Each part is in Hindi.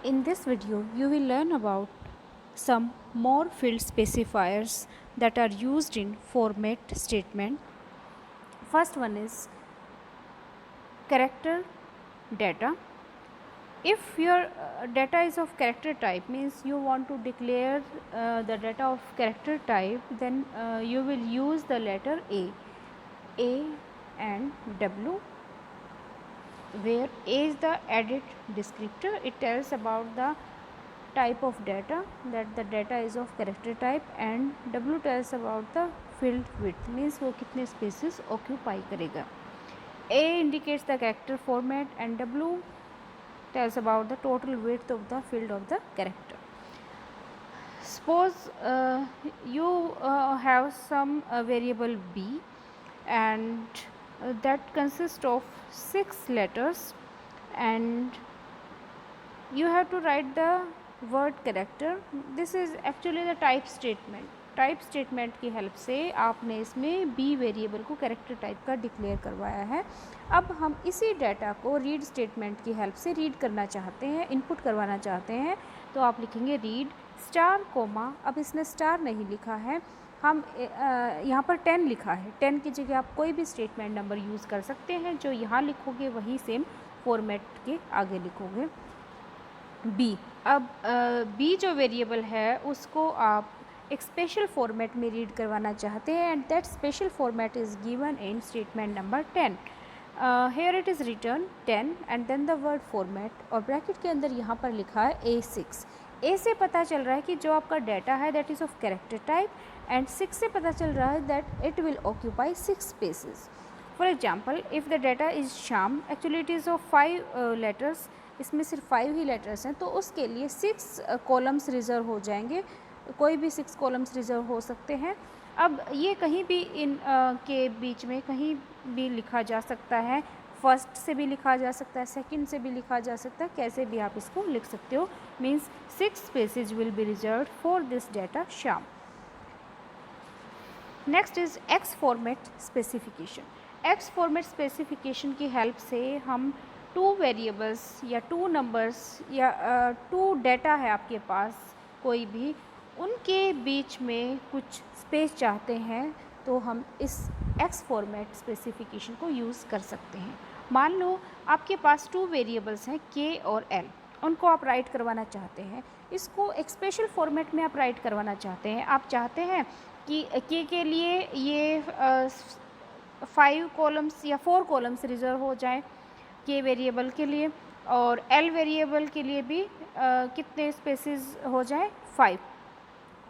In this video, you will learn about some more field specifiers that are used in format statement. First one is character data. If your data is of character type, means you want to declare the data of character type, then you will use the letter A and W, where A is the added descriptor. It tells about the type of data, that the data is of character type, and W tells about the field width, means वो कितने spaces occupy करेगा. A indicates the character format and W tells about the total width of the field of the character. Suppose you have some variable B, and that consists of 6 letters, and you have to write the word character. This is actually the type statement. Type statement की हेल्प से आपने इसमें बी वेरिएबल को कैरेक्टर टाइप का डिक्लेयर करवाया है. अब हम इसी डाटा को रीड स्टेटमेंट की हेल्प से रीड करना चाहते हैं, इनपुट करवाना चाहते हैं. तो आप लिखेंगे रीड स्टार कोमा. अब इसने स्टार नहीं लिखा है, हम यहाँ पर 10 लिखा है. 10 की जगह आप कोई भी स्टेटमेंट नंबर यूज़ कर सकते हैं. जो यहाँ लिखोगे वही सेम फॉर्मेट के आगे लिखोगे. बी, अब बी जो वेरिएबल है उसको आप एक स्पेशल फॉर्मेट में रीड करवाना चाहते हैं, and that special format is given in statement number 10. Here it is written 10 and then the word format, और ब्रैकेट के अंदर यहाँ पर लिखा है A6. ए से पता चल रहा है कि जो आपका डाटा है that is of character type, and 6 से पता चल रहा है that it will occupy 6 spaces. For example, if the data is Shyam, actually it is of 5 letters, इसमें सिर्फ 5 ही लेटर्स हैं, तो उसके लिए 6 कॉलम्स रिजर्व हो जाएंगे. कोई भी 6 कॉलम्स रिजर्व हो सकते हैं. अब ये कहीं भी इन के बीच में कहीं भी लिखा जा सकता है. फर्स्ट से भी लिखा जा सकता है, सेकंड से भी लिखा जा सकता है, कैसे भी आप इसको लिख सकते हो. Means 6 spaces will be reserved for this data Shyam. Next is x format specification. X format specification की हेल्प से हम 2 वेरिएबल्स या 2 नंबर्स या 2 डाटा है आपके पास कोई भी, उनके बीच में कुछ स्पेस चाहते हैं, तो हम इस एक्स फॉर्मेट स्पेसिफिकेशन को यूज़ कर सकते हैं. मान लो आपके पास 2 वेरिएबल्स हैं के और एल, उनको आप राइट करवाना चाहते हैं. इसको एक स्पेशल फॉर्मेट में आप राइट करवाना चाहते हैं. आप चाहते हैं कि के लिए ये 5 कॉलम्स या 4 कॉलम्स रिजर्व हो जाए के वेरिएबल के लिए, और एल वेरिएबल के लिए भी कितने स्पेसेस हो जाए 5.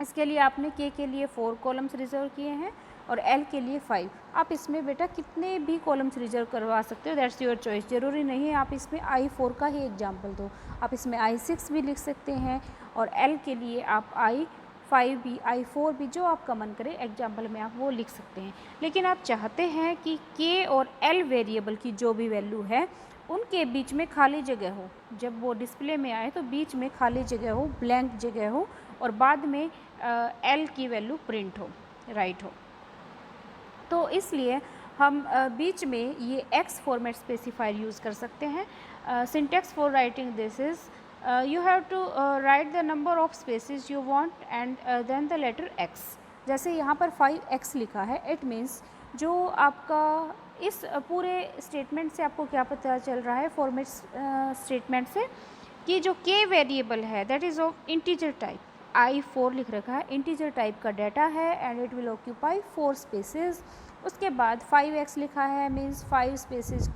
इसके लिए आपने के लिए 4 कॉलम्स रिज़र्व किए हैं और एल के लिए 5. आप इसमें बेटा कितने भी कॉलम्स रिज़र्व करवा सकते हो, दैट्स योर चॉइस. ज़रूरी नहीं है आप इसमें I4 का ही एग्जांपल दो, आप इसमें I6 भी लिख सकते हैं, और एल के लिए आप I5 भी I4 भी, जो आपका मन करे एग्जाम्पल में आप वो लिख सकते हैं. लेकिन आप चाहते हैं कि के और एल वेरिएबल की जो भी वैल्यू है उनके बीच में खाली जगह हो, जब वो डिस्प्ले में आए तो बीच में खाली जगह हो, ब्लैंक जगह हो, और बाद में एल की वैल्यू प्रिंट हो, राइट हो. तो इसलिए हम बीच में ये एक्स फॉर्मेट स्पेसिफायर यूज़ कर सकते हैं. Syntax for writing this is you have to write the number of spaces you want and then the letter x. जैसे यहाँ पर 5x लिखा है, इट मीन्स जो आपका इस पूरे स्टेटमेंट से आपको क्या पता चल रहा है, फॉर्मेट स्टेटमेंट से, कि जो k वेरिएबल है that is of integer type. I4 लिख रखा है, इंटीजर टाइप का डाटा है, and it will occupy 4 spaces. उसके बाद 5x लिखा है, मीन्स 5 स्पेसेस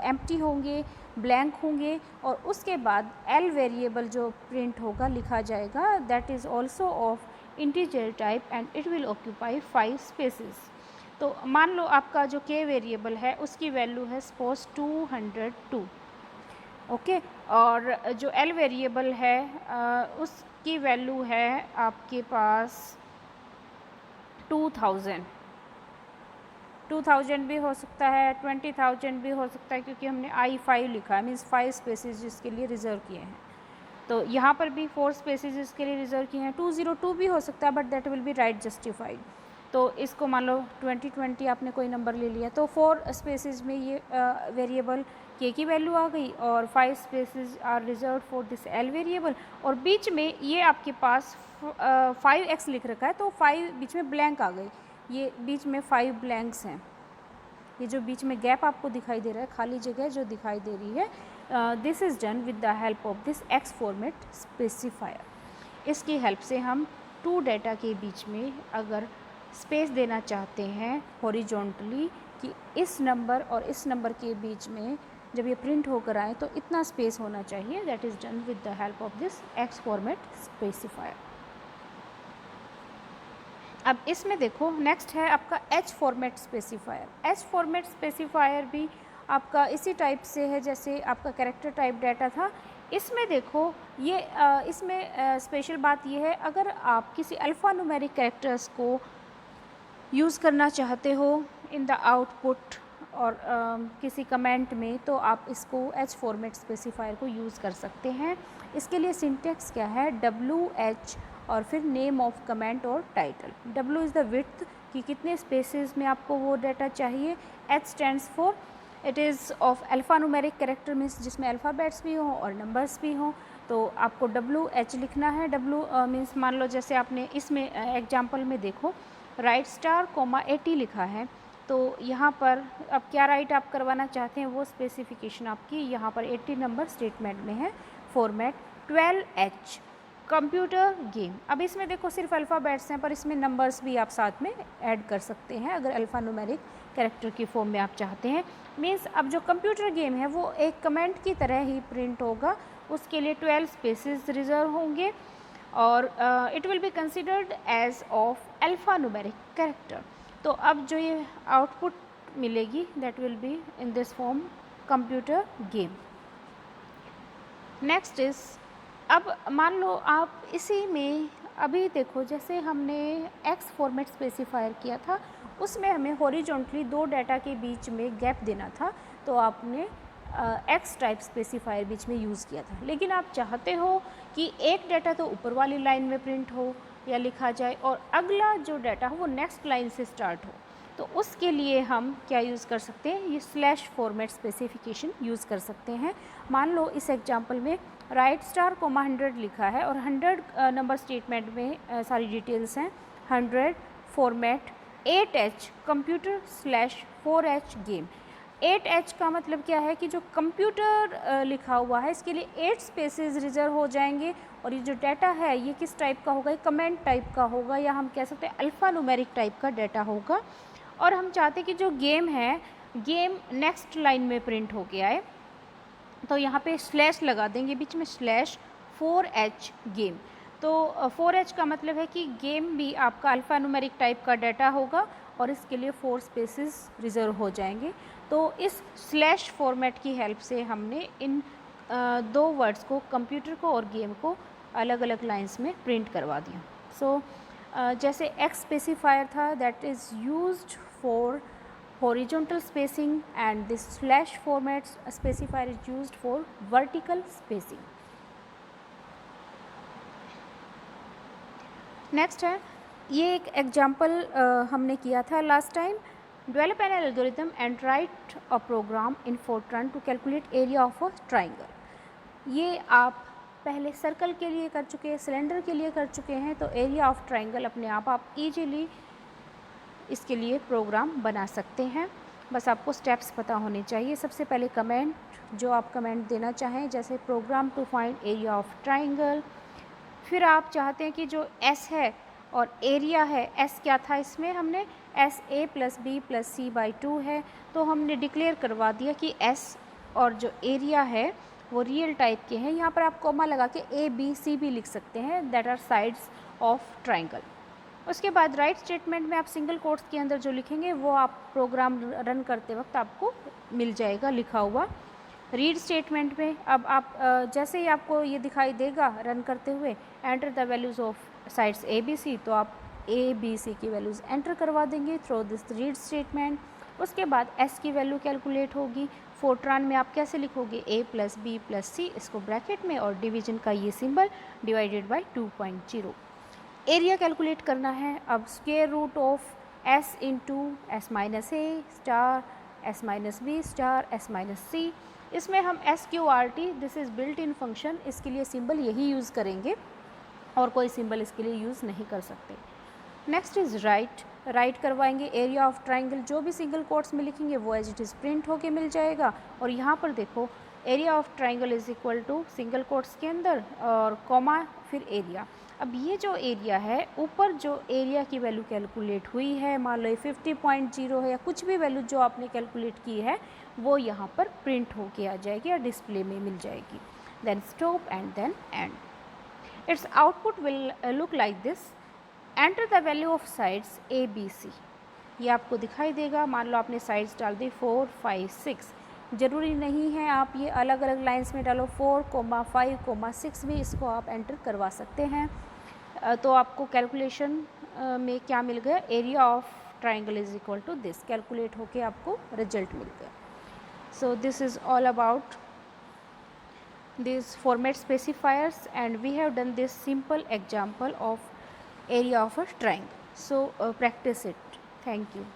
एम्प्टी होंगे, ब्लैंक होंगे, और उसके बाद एल वेरिएबल जो प्रिंट होगा लिखा जाएगा, that is also of integer type and it will occupy 5 spaces. तो मान लो आपका जो के वेरिएबल है उसकी वैल्यू है सपोज 202, ओके, और जो एल वेरिएबल है उसकी वैल्यू है आपके पास 2000 भी हो सकता है, 20,000 भी हो सकता है, क्योंकि हमने I5 लिखा है, मीन्स 5 स्पेसेस जिसके लिए रिज़र्व किए हैं. तो यहाँ पर भी 4 स्पेसेस जिसके लिए रिज़र्व किए हैं. 202 भी हो सकता है, but that will B right justified. तो इसको मान लो 2020 आपने कोई नंबर ले लिया, तो 4 स्पेसेस में ये वेरिएबल के की वैल्यू आ गई और 5 spaces are reserve for this L variable, और बीच में ये आपके पास 5x लिख रखा है तो 5 बीच में ब्लैंक आ गई, ये बीच में 5 ब्लैंक्स हैं, ये जो बीच में गैप आपको दिखाई दे रहा है, खाली जगह जो दिखाई दे रही है, this is done with the help of this x format specifier. इसकी हेल्प से हम टू डेटा के बीच में अगर स्पेस देना चाहते हैं हॉरिजॉन्टली कि इस नंबर और इस नंबर के बीच में जब ये प्रिंट होकर आए तो इतना स्पेस होना चाहिए, that is done with the help of this x format specifier. अब इसमें देखो नेक्स्ट है आपका H format specifier. H format specifier भी आपका इसी टाइप से है जैसे आपका कैरेक्टर टाइप डाटा था। इसमें देखो ये इसमें स्पेशल बात ये है, अगर आप किसी अल्फ़ा न्यूमेरिक कैरेक्टर्स को यूज़ करना चाहते हो इन द आउटपुट और किसी कमेंट में, तो आप इसको एच फॉर्मेट स्पेसिफायर को यूज़ कर सकते हैं। इसके लिए सिंटेक्स क्या है, WH और फिर नेम ऑफ कमेंट और title. W is the width कि कितने स्पेसेस में आपको वो डाटा चाहिए। H stands for it is of alphanumeric character means जिसमें अल्फ़ाबेट्स भी हों और नंबर्स भी हों, तो आपको WH लिखना है। W मीन्स मान लो जैसे आपने इसमें एग्जाम्पल में देखो राइट स्टार कोमा 80 लिखा है, तो यहाँ पर अब क्या राइट आप करवाना चाहते हैं वो स्पेसिफिकेशन आपकी यहाँ पर 80 नंबर स्टेटमेंट में है। Format 12H computer game. अब इसमें देखो सिर्फ अल्फ़ाबेट्स हैं पर इसमें नंबर्स भी आप साथ में ऐड कर सकते हैं अगर अल्फ़ा न्यूमेरिक कैरेक्टर की फॉर्म में आप चाहते हैं। मीन्स अब जो कंप्यूटर गेम है वो एक कमेंट की तरह ही प्रिंट होगा, उसके लिए 12 स्पेसेस रिजर्व होंगे और it will be considered as of alphanumeric character. तो अब जो ये आउटपुट मिलेगी that will be in this form computer game. Next is, अब मान लो आप इसी में अभी देखो जैसे हमने एक्स फॉर्मेट स्पेसिफायर किया था उसमें हमें हॉरिजॉन्टली दो डाटा के बीच में गैप देना था, तो आपने एक्स टाइप स्पेसिफायर बीच में यूज़ किया था। लेकिन आप चाहते हो कि एक डाटा तो ऊपर वाली लाइन में प्रिंट हो या लिखा जाए और अगला जो डाटा हो वो नेक्स्ट लाइन से स्टार्ट हो, तो उसके लिए हम क्या यूज़ कर सकते हैं, ये स्लैश फॉर्मेट स्पेसिफिकेशन यूज़ कर सकते हैं। मान लो इस एग्जांपल में राइट स्टार कोमा 100 लिखा है और 100 नंबर स्टेटमेंट में सारी डिटेल्स हैं। 100 format 8H computer slash 4H game. 8H का मतलब क्या है कि जो कंप्यूटर लिखा हुआ है इसके लिए 8 स्पेसेस रिजर्व हो जाएंगे और ये जो डाटा है ये किस टाइप का होगा, ये कमेंट टाइप का होगा या हम कह सकते हैं अल्फ़ा न्यूमेरिक टाइप का डाटा होगा। और हम चाहते हैं कि जो गेम है गेम नेक्स्ट लाइन में प्रिंट हो गया है, तो यहाँ पे स्लैश लगा देंगे बीच में स्लैश 4H गेम। तो 4H का मतलब है कि गेम भी आपका अल्फ़ा न्यूमेरिक टाइप का डाटा होगा और इसके लिए 4 स्पेसेस रिज़र्व हो जाएंगे। तो इस स्लैश फॉर्मेट की हेल्प से हमने इन दो वर्ड्स को कंप्यूटर को और गेम को अलग अलग लाइंस में प्रिंट करवा दिया। सो जैसे एक्स स्पेसिफायर था that is used for horizontal spacing and this slash format specifier is used for vertical spacing. Next है, ये एक एग्जाम्पल हमने किया था last time. Develop an algorithm and write a program in Fortran to calculate area of a triangle. ये आप पहले सर्कल के लिए कर चुके हैं, सिलेंडर के लिए कर चुके हैं, तो एरिया ऑफ ट्राइंगल अपने आप ईजिली इसके लिए प्रोग्राम बना सकते हैं। बस आपको स्टेप्स पता होने चाहिए। सबसे पहले कमेंट, जो आप कमेंट देना चाहें जैसे program to find area of triangle. फिर आप चाहते हैं कि जो एस है और एरिया है, एस क्या था इसमें हमने एस a + b + c / 2 है, तो हमने डिक्लेयर करवा दिया कि एस और जो एरिया है वो रियल टाइप के हैं। यहाँ पर आप कॉमा लगा के a b c भी लिख सकते हैं, that are sides of triangle. उसके बाद राइट स्टेटमेंट में आप सिंगल कोट्स के अंदर जो लिखेंगे वो आप प्रोग्राम रन करते वक्त आपको मिल जाएगा लिखा हुआ। रीड स्टेटमेंट में अब आप जैसे ही आपको ये दिखाई देगा रन करते हुए enter the values of sides a b c, तो आप a b c की वैल्यूज़ एंटर करवा देंगे थ्रू दिस रीड स्टेटमेंट। उसके बाद s की वैल्यू कैलकुलेट होगी। फोर्ट्रान में आप कैसे लिखोगे a + b + c, इसको ब्रैकेट में और डिवीजन का ये symbol divided by 2.0। Area calculate करना है। अब square root of s × s - a * s - b * s - c, इसमें हम SQRT, this is built in function, इसके लिए सिंबल यही यूज़ करेंगे और कोई सिंबल इसके लिए यूज़ नहीं कर सकते। नेक्स्ट इज़ राइट करवाएंगे एरिया ऑफ ट्राइंगल, जो भी सिंगल कोट्स में लिखेंगे वो एज इट इज़ प्रिंट होके मिल जाएगा। और यहाँ पर देखो area of triangle is equal to single quotes के अंदर और कॉमा फिर एरिया। अब ये जो एरिया है, ऊपर जो एरिया की वैल्यू कैलकुलेट हुई है, मान लो ये 50.0 है या कुछ भी वैल्यू जो आपने कैलकुलेट की है वो यहाँ पर प्रिंट होके आ जाएगी या डिस्प्ले में मिल जाएगी। Then stop and then end. Its output will look like this. Enter the value of sides ABC, ये आपको दिखाई देगा। मान लो आपने साइड्स डाल दी 4, 5, 6, ज़रूरी नहीं है आप ये अलग अलग लाइंस में डालो, 4, 5, 6 भी इसको आप एंटर करवा सकते हैं। तो आपको कैलकुलेशन में क्या मिल गया, area of triangle is equal to this, calculate होके आपको रिजल्ट मिल गया। So this is all about these format specifiers, and we have done this simple example of area of a triangle. So practice it. Thank you.